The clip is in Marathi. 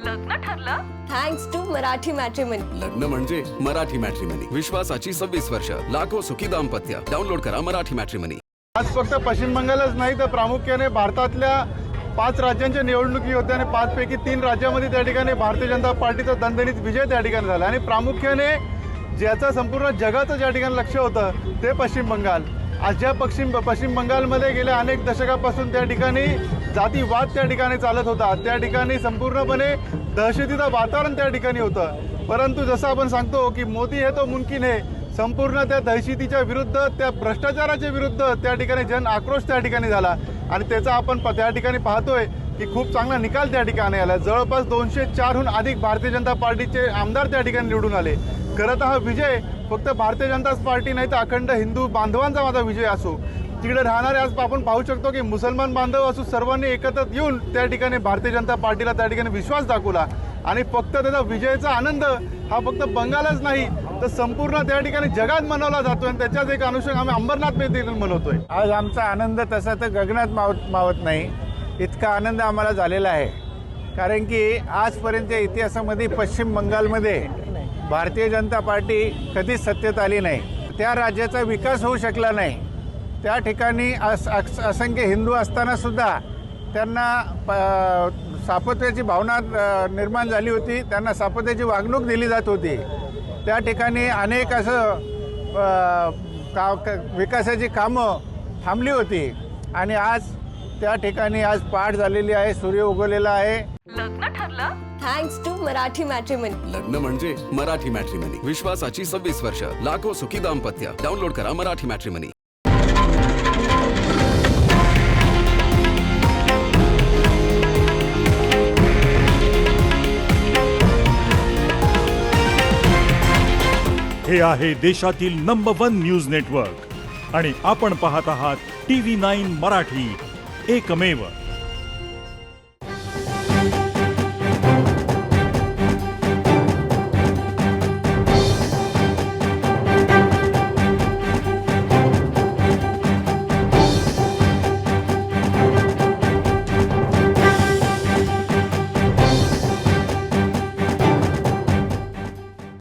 लग्न ठरलं थँक्स टू मराठी मॅट्रिमनी। लग्न म्हणजे मराठी मॅट्रिमनी, विश्वासाची 26 वर्ष, लाखो सुखी दाम्पत्य। डाउनलोड करा मराठी मॅट्रिमनी। आज फक्त पश्चिम बंगालच नाही तर प्रामुख्याने भारतातल्या 5 राज्यांच्या निवडणुकी होत्या आणि 5 पैकी 3 राज्यामध्ये त्या ठिकाणी भारतीय जनता पार्टीचा दणदणीत विजय त्या ठिकाणी झाला आणि प्रामुख्याने ज्याचं संपूर्ण जगाचं ज्या ठिकाणी लक्ष होतं ते पश्चिम बंगाल। आज ज्या पश्चिम बंगालमध्ये गेल्या अनेक दशकापासून त्या ठिकाणी जातीवाद त्या ठिकाणी चालत होता, त्या ठिकाणी संपूर्णपणे दहशतीचं वातावरण त्या ठिकाणी होतं। परंतु जसं आपण सांगतो की मोदी है तो मुमकिन है, संपूर्ण त्या दहशतीच्या विरुद्ध, त्या भ्रष्टाचाराच्या विरुद्ध त्या ठिकाणी जन आक्रोश त्या ठिकाणी झाला आणि त्याचा आपण त्या ठिकाणी पाहतोय की खूप चांगला निकाल त्या ठिकाणी आला। जवळपास 204हून अधिक भारतीय जनता पार्टीचे आमदार त्या ठिकाणी निवडून आले। खरं तर हा विजय फक्त भारतीय जनता पार्टी नाही तर अखंड हिंदू बांधवांचा माझा विजय असो। तिकडे राहणारे आज आपण पाहू शकतो की मुसलमान बांधव असो, सर्वांनी एकत्र येऊन त्या ठिकाणी भारतीय जनता पार्टीला त्या ठिकाणी विश्वास दाखवला आणि फक्त त्याचा विजयाचा आनंद हा फक्त बंगालच नाही तर संपूर्ण त्या ठिकाणी जगात मनवला जातोय आणि त्याच्याच एक अनुषंग आम्ही अंबरनाथ देखील मनवतोय। आज आमचा आनंद तसा तर गगनात मावत नाही, इतका आनंद आम्हाला झालेला आहे। कारण की आजपर्यंतच्या इतिहासामध्ये पश्चिम बंगालमध्ये भारतीय जनता पार्टी कधीच सत्तेत आली नाही, त्या राज्याचा विकास होऊ शकला नाही। त्या ठिकाणी असंख्य हिंदू असतानासुद्धा त्यांना सापत्याची भावना निर्माण झाली होती, त्यांना सापत्याची वागणूक दिली जात होती। त्या ठिकाणी अनेक असं विकासाची कामं थांबली होती आणि आज त्या ठिकाणी आज पहाट झालेली आहे, सूर्य उगवलेला आहे। लग्न ठरलं थँक्स टू मराठी मॅट्रिमनी। लग्न म्हणजे मराठी मॅट्रिमनी, विश्वासाची 26 वर्ष, लाखो सुखी दाम्पत्य। डाउनलोड करा मराठी मॅट्रिमनी। हे आहे देशातील नंबर 1 न्यूज नेटवर्क आणि आपण पाहत आहात TV9 मराठी, एकमेव।